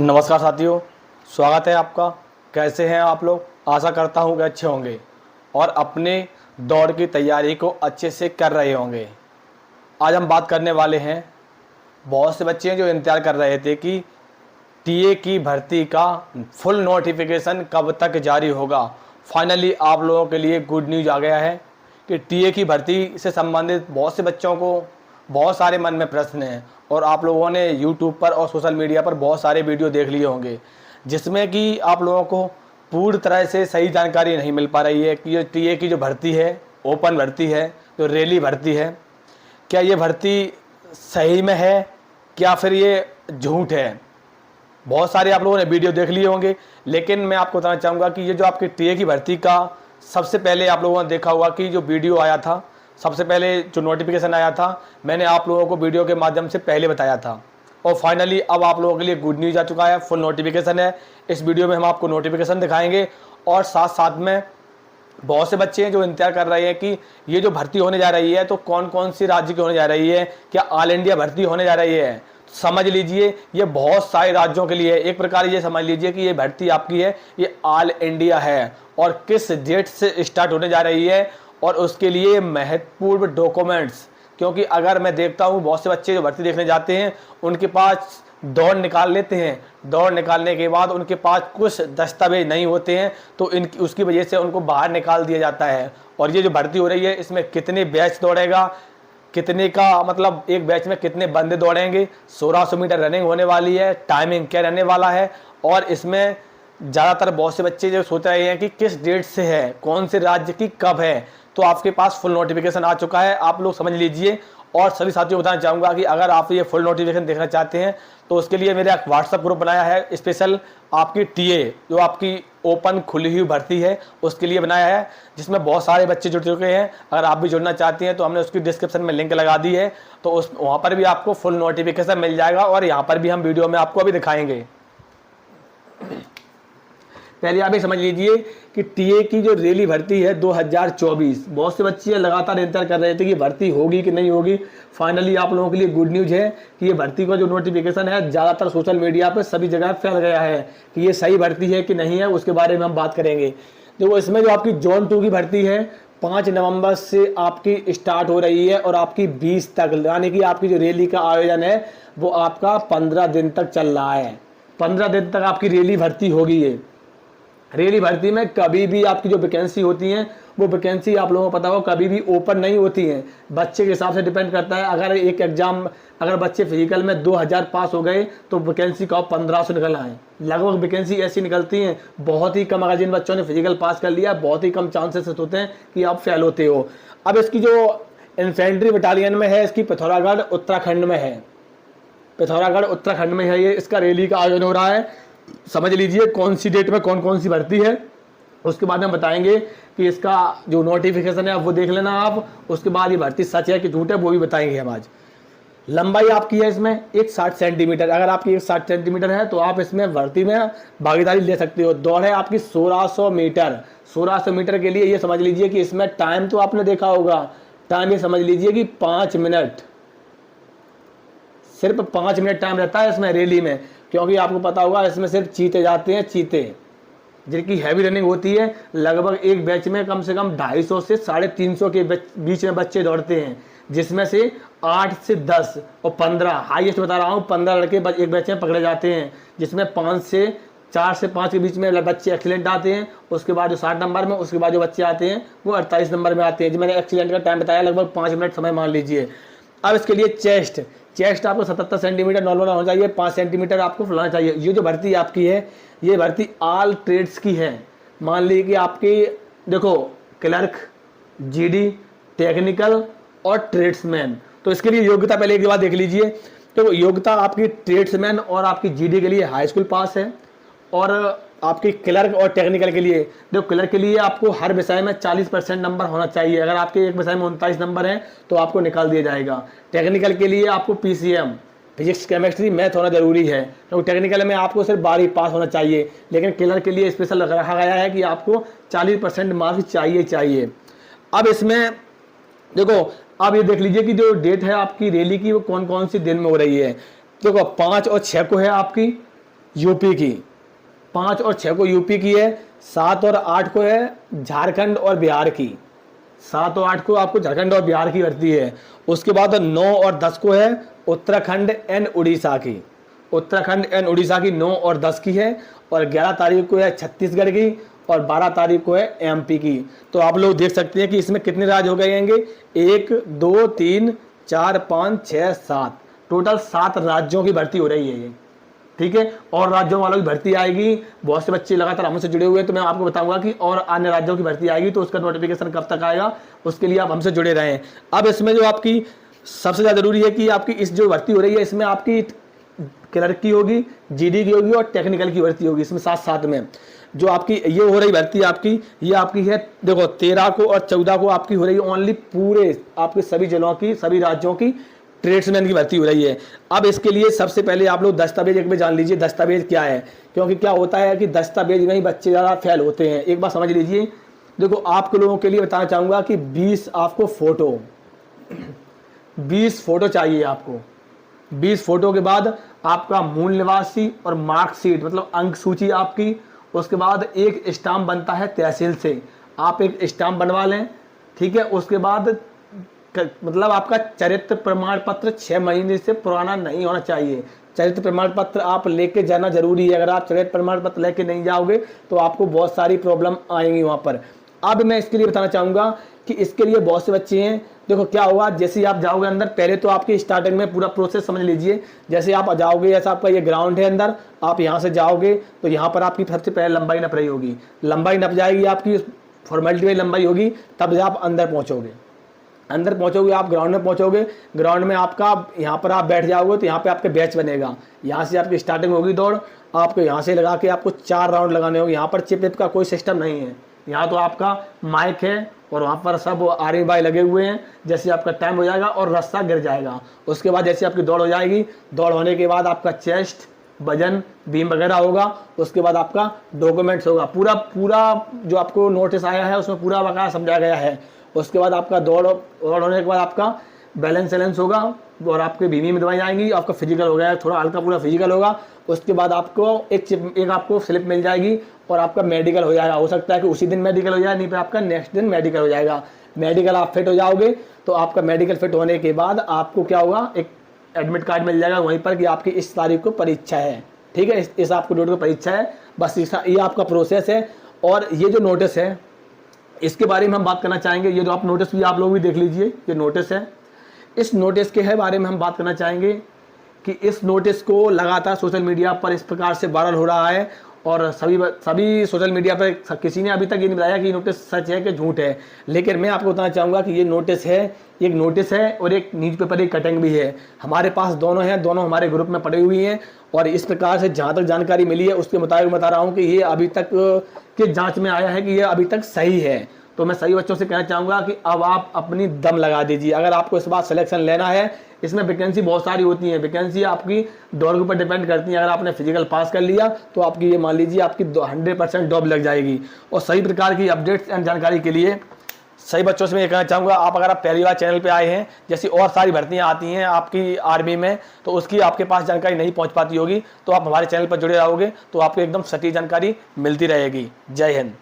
नमस्कार साथियों, स्वागत है आपका। कैसे हैं आप लोग? आशा करता हूं कि अच्छे होंगे और अपने दौड़ की तैयारी को अच्छे से कर रहे होंगे। आज हम बात करने वाले हैं, बहुत से बच्चे हैं जो इंतज़ार कर रहे थे कि टीए की भर्ती का फुल नोटिफिकेशन कब तक जारी होगा। फाइनली आप लोगों के लिए गुड न्यूज़ आ गया है कि टीए की भर्ती से संबंधित बहुत से बच्चों को बहुत सारे मन में प्रश्न हैं और आप लोगों ने यूट्यूब पर और सोशल मीडिया पर बहुत सारे वीडियो देख लिए होंगे जिसमें कि आप लोगों को पूरी तरह से सही जानकारी नहीं मिल पा रही है कि ये टीए की जो भर्ती है, ओपन भर्ती है, जो रैली भर्ती है, क्या ये भर्ती सही में है, क्या फिर ये झूठ है। बहुत सारे आप लोगों ने वीडियो देख लिए होंगे, लेकिन मैं आपको बताना चाहूँगा कि ये जो आपकी टीए की भर्ती का सबसे पहले आप लोगों ने देखा होगा कि जो वीडियो आया था, सबसे पहले जो नोटिफिकेशन आया था, मैंने आप लोगों को वीडियो के माध्यम से पहले बताया था और फाइनली अब आप लोगों के लिए गुड न्यूज़ आ चुका है। फुल नोटिफिकेशन है। इस वीडियो में हम आपको नोटिफिकेशन दिखाएंगे और साथ साथ में बहुत से बच्चे हैं जो इंतजार कर रहे हैं कि ये जो भर्ती होने जा रही है तो कौन कौन सी राज्य की होने जा रही है, क्या ऑल इंडिया भर्ती होने जा रही है। समझ लीजिए, ये बहुत सारे राज्यों के लिए है। एक प्रकार ये समझ लीजिए कि ये भर्ती आपकी है, ये ऑल इंडिया है और किस डेट से स्टार्ट होने जा रही है और उसके लिए महत्वपूर्ण डॉक्यूमेंट्स, क्योंकि अगर मैं देखता हूँ बहुत से बच्चे जो भर्ती देखने जाते हैं उनके पास दौड़ निकाल लेते हैं, दौड़ निकालने के बाद उनके पास कुछ दस्तावेज नहीं होते हैं तो इनकी उसकी वजह से उनको बाहर निकाल दिया जाता है। और ये जो भर्ती हो रही है इसमें कितने बैच दौड़ेगा, कितने का मतलब एक बैच में कितने बंदे दौड़ेंगे, 1600 मीटर रनिंग होने वाली है, टाइमिंग क्या रहने वाला है और इसमें ज़्यादातर बहुत से बच्चे जो सोच रहे हैं कि किस डेट से है, कौन से राज्य की कब है, तो आपके पास फुल नोटिफिकेशन आ चुका है। आप लोग समझ लीजिए और सभी साथियों को बताना चाहूँगा कि अगर आप ये फुल नोटिफिकेशन देखना चाहते हैं तो उसके लिए मेरा एक व्हाट्सअप ग्रुप बनाया है स्पेशल आपकी टीए जो आपकी ओपन खुली हुई भर्ती है उसके लिए बनाया है, जिसमें बहुत सारे बच्चे जुड़ चुके हैं। अगर आप भी जुड़ना चाहती हैं तो हमने उसकी डिस्क्रिप्शन में लिंक लगा दी है, तो उस वहाँ पर भी आपको फुल नोटिफिकेशन मिल जाएगा और यहाँ पर भी हम वीडियो में आपको अभी दिखाएंगे। पहले आप ये समझ लीजिए कि टीए की जो रैली भर्ती है 2024, बहुत से बच्चे लगातार इंतजार कर रहे थे कि भर्ती होगी कि नहीं होगी। फाइनली आप लोगों के लिए गुड न्यूज़ है कि ये भर्ती का जो नोटिफिकेशन है ज़्यादातर सोशल मीडिया पर सभी जगह फैल गया है कि ये सही भर्ती है कि नहीं है, उसके बारे में हम बात करेंगे। देखो, इसमें जो आपकी जोन 2 की भर्ती है 5 नवंबर से आपकी स्टार्ट हो रही है और आपकी 20 तक, यानी कि आपकी जो रैली का आयोजन है वो आपका 15 दिन तक चल रहा है। 15 दिन तक आपकी रैली भर्ती होगी। ये रैली भर्ती में कभी भी आपकी जो वैकेंसी होती हैं वो वैकेंसी आप लोगों को पता हो कभी भी ओपन नहीं होती हैं, बच्चे के हिसाब से डिपेंड करता है। अगर एक एग्जाम, अगर बच्चे फिजिकल में 2000 पास हो गए तो वैकेंसी का 1500 निकल आए। लगभग वैकेंसी ऐसी निकलती हैं, बहुत ही कम। अगर जिन बच्चों ने फिजिकल पास कर लिया बहुत ही कम चांसेस होते हैं कि आप फेल होते हो। अब इसकी जो इन्फेंट्री बटालियन में है, इसकी पिथौरागढ़ उत्तराखंड में है, पिथौरागढ़ उत्तराखंड में है ये, इसका रैली का आयोजन हो रहा है। समझ लीजिए कौन सी डेट में कौन कौन सी भर्ती है, उसके बाद हम बताएंगे कि इसका जो नोटिफिकेशन है वो देख लेना आप। उसके बाद ये भर्ती सच है कि झूठ है वो भी बताएंगे हम आज। लंबाई आपकी है इसमें 160 सेंटीमीटर। अगर आपकी 160 सेंटीमीटर है तो आप इसमें भर्ती में भागीदारी ले सकते हो। दौड़ है आपकी 1600 मीटर। 1600 मीटर के लिए ये समझ लीजिए कि इसमें टाइम तो आपने देखा होगा, टाइम ये समझ लीजिए कि 5 मिनट, सिर्फ 5 मिनट टाइम रहता है इसमें रैली में, क्योंकि आपको पता होगा इसमें सिर्फ चीते जाते हैं, चीते जिनकी हैवी रनिंग होती है। लगभग एक बैच में कम से कम 250 से 350 के बीच में बच्चे दौड़ते हैं, जिसमें से 8 से 10 और 15, हाईएस्ट बता रहा हूँ 15 लड़के एक बैच में पकड़े जाते हैं, जिसमें 4 से 5 के बीच में बच्चे एक्सीलेंट आते हैं। उसके बाद जो 60 नंबर में, उसके बाद जो बच्चे आते हैं वो 48 नंबर में आते हैं। जो मैंने एक्सीलेंट का टाइम बताया लगभग 5 मिनट समय मान लीजिए। अब इसके लिए चेस्ट आपको 77 सेंटीमीटर नॉर्मल होना चाहिए, 5 सेंटीमीटर आपको फुलाना चाहिए। ये जो भर्ती आपकी है ये भर्ती ऑल ट्रेड्स की है। मान लीजिए कि आपकी देखो क्लर्क, जीडी, टेक्निकल और ट्रेड्समैन, तो इसके लिए योग्यता पहले एक बात देख लीजिए। तो योग्यता आपकी ट्रेड्समैन और आपकी जीडी के लिए हाई स्कूल पास है और आपकी क्लर्क और टेक्निकल के लिए, देखो क्लर्क के लिए आपको हर विषय में 40% नंबर होना चाहिए। अगर आपके एक विषय में 39 नंबर हैं तो आपको निकाल दिया जाएगा। टेक्निकल के लिए आपको पीसीएम, फिजिक्स, केमिस्ट्री, मैथ होना जरूरी है, क्योंकि टेक्निकल में आपको सिर्फ 12 पास होना चाहिए। लेकिन क्लर्क के लिए स्पेशल रखा गया है कि आपको 40% मार्क्स चाहिए। अब इसमें देखो, आप ये देख लीजिए कि जो डेट है आपकी रैली की वो कौन कौन सी दिन में हो रही है। देखो 5 और 6 को है आपकी यूपी की, 5 और 6 को यूपी की है, 7 और 8 को है झारखंड और बिहार की, 7 और 8 को आपको झारखंड और बिहार की भर्ती है। उसके बाद 9 और 10 को है उत्तराखंड एंड उड़ीसा की, उत्तराखंड एंड उड़ीसा की 9 और 10 की है। और 11 तारीख को है छत्तीसगढ़ की और 12 तारीख को है एमपी की। तो आप लोग देख सकते हैं कि इसमें कितने राज्य हो गए होंगे, 1 2 3 4 5 6 7, टोटल 7 राज्यों की भर्ती हो रही है ये, ठीक है। और राज्यों वालों की भर्ती आएगी, बहुत से बच्चे लगातार हमसे जुड़े हुए हैं, तो मैं आपको बताऊंगा कि और अन्य राज्यों की भर्ती आएगी, तो उसका नोटिफिकेशन कब तक आएगा, उसके लिए आप हमसे जुड़े रहें। अब इसमें जो आपकी सबसे ज़्यादा जरूरी है कि आपकी इस जो भर्ती हो रही है इसमें आपकी क्लर्क की होगी, जीडी की होगी और टेक्निकल की भर्ती होगी, इसमें साथ साथ में जो आपकी ये हो रही भर्ती आपकी, ये आपकी है देखो 13 को और 14 को आपकी हो रही है ओनली पूरे आपके सभी जिलों की, सभी राज्यों की ट्रेड्समैन की भर्ती हो रही है। अब इसके लिए सबसे पहले आप लोग दस्तावेज एक बार जान लीजिए दस्तावेज क्या है, क्योंकि क्या होता है कि दस्तावेज में ही बच्चे ज़्यादा फेल होते हैं। एक बात समझ लीजिए, देखो आप लोगों के लिए बताना चाहूँगा कि 20 आपको फ़ोटो 20 फ़ोटो चाहिए आपको। 20 फोटो के बाद आपका मूल निवासी और मार्कशीट मतलब अंक सूची आपकी, उसके बाद एक स्टाम्प बनता है तहसील से, आप एक स्टाम्प बनवा लें, ठीक है। उसके बाद मतलब आपका चरित्र प्रमाण पत्र 6 महीने से पुराना नहीं होना चाहिए। चरित्र प्रमाण पत्र आप लेके जाना जरूरी है, अगर आप चरित्र प्रमाण पत्र लेके नहीं जाओगे तो आपको बहुत सारी प्रॉब्लम आएंगी वहाँ पर। अब मैं इसके लिए बताना चाहूँगा कि इसके लिए बहुत से बच्चे हैं, देखो क्या होगा जैसे ही आप जाओगे अंदर, पहले तो आपकी स्टार्टिंग में पूरा प्रोसेस समझ लीजिए। जैसे आप जाओगे, ऐसा आपका ये ग्राउंड है अंदर, आप यहाँ से जाओगे तो यहाँ पर आपकी सबसे पहले लंबाई नप रही होगी, लंबाई नप जाएगी आपकी, फॉर्मेलिटी में लंबाई होगी, तब आप अंदर पहुँचोगे। अंदर पहुँचोगे आप ग्राउंड में पहुँचोगे, ग्राउंड में आपका यहाँ पर आप बैठ जाओगे तो यहाँ पे आपके बैच बनेगा, यहाँ से आपकी स्टार्टिंग होगी दौड़, आपको यहाँ से लगा के आपको 4 राउंड लगाने होंगे। यहाँ पर चिप का कोई सिस्टम नहीं है, यहाँ तो आपका माइक है और वहाँ पर सब आर्मी भाई लगे हुए हैं। जैसे आपका टाइम हो जाएगा और रास्ता गिर जाएगा, उसके बाद जैसे आपकी दौड़ हो जाएगी, दौड़ होने के बाद आपका चेस्ट वजन बीम वगैरह होगा, उसके बाद आपका डॉक्यूमेंट्स होगा, पूरा जो आपको नोटिस आया है उसमें पूरा वगैरह समझाया गया है। उसके बाद आपका दौड़ होने के बाद आपका बैलेंस होगा और आपके बीमी में दवाई आएंगी, आपका फिजिकल हो गया, थोड़ा हल्का पूरा फिजिकल होगा। उसके बाद आपको एक आपको स्लिप मिल जाएगी और आपका मेडिकल हो जाएगा। हो सकता है कि उसी दिन मेडिकल हो जाए, नहीं तो आपका नेक्स्ट दिन मेडिकल हो जाएगा। मेडिकल आप फिट हो जाओगे तो आपका मेडिकल फिट होने के बाद आपको क्या होगा, एक एडमिट कार्ड मिल जाएगा वहीं पर कि आपकी इस तारीख को परीक्षा है, ठीक है, इस आपको डेट को परीक्षा है। बस ये आपका प्रोसेस है। और ये जो नोटिस है इसके बारे में हम बात करना चाहेंगे। ये जो आप नोटिस भी आप लोग भी देख लीजिए, ये नोटिस है। इस नोटिस के बारे में हम बात करना चाहेंगे कि इस नोटिस को लगातार सोशल मीडिया पर इस प्रकार से वायरल हो रहा है और सभी सोशल मीडिया पर किसी ने अभी तक ये नहीं बताया कि ये नोटिस सच है कि झूठ है। लेकिन मैं आपको बताना चाहूँगा कि ये नोटिस है, एक नोटिस है और एक न्यूज़पेपर की कटिंग भी है। हमारे पास दोनों हैं, दोनों हमारे ग्रुप में पड़ी हुई हैं और इस प्रकार से जहाँ तक जानकारी मिली है उसके मुताबिक बता रहा हूँ कि ये अभी तक के जाँच में आया है कि ये अभी तक सही है। तो मैं सही बच्चों से कहना चाहूँगा कि अब आप अपनी दम लगा दीजिए। अगर आपको इस बार सिलेक्शन लेना है, इसमें वैकेंसी बहुत सारी होती है, वैकेंसी आपकी दौड़ के ऊपर डिपेंड करती है। अगर आपने फिजिकल पास कर लिया तो आपकी ये मान लीजिए आपकी 100% जॉब लग जाएगी। और सही प्रकार की अपडेट्स एंड जानकारी के लिए सही बच्चों से मैं ये कहना चाहूँगा, अगर आप पहली बार चैनल पे आए हैं, जैसी और सारी भर्तियाँ आती हैं आपकी आर्मी में, तो उसकी आपके पास जानकारी नहीं पहुँच पाती होगी, तो आप हमारे चैनल पर जुड़े रहोगे तो आपको एकदम सटीक जानकारी मिलती रहेगी। जय हिंद।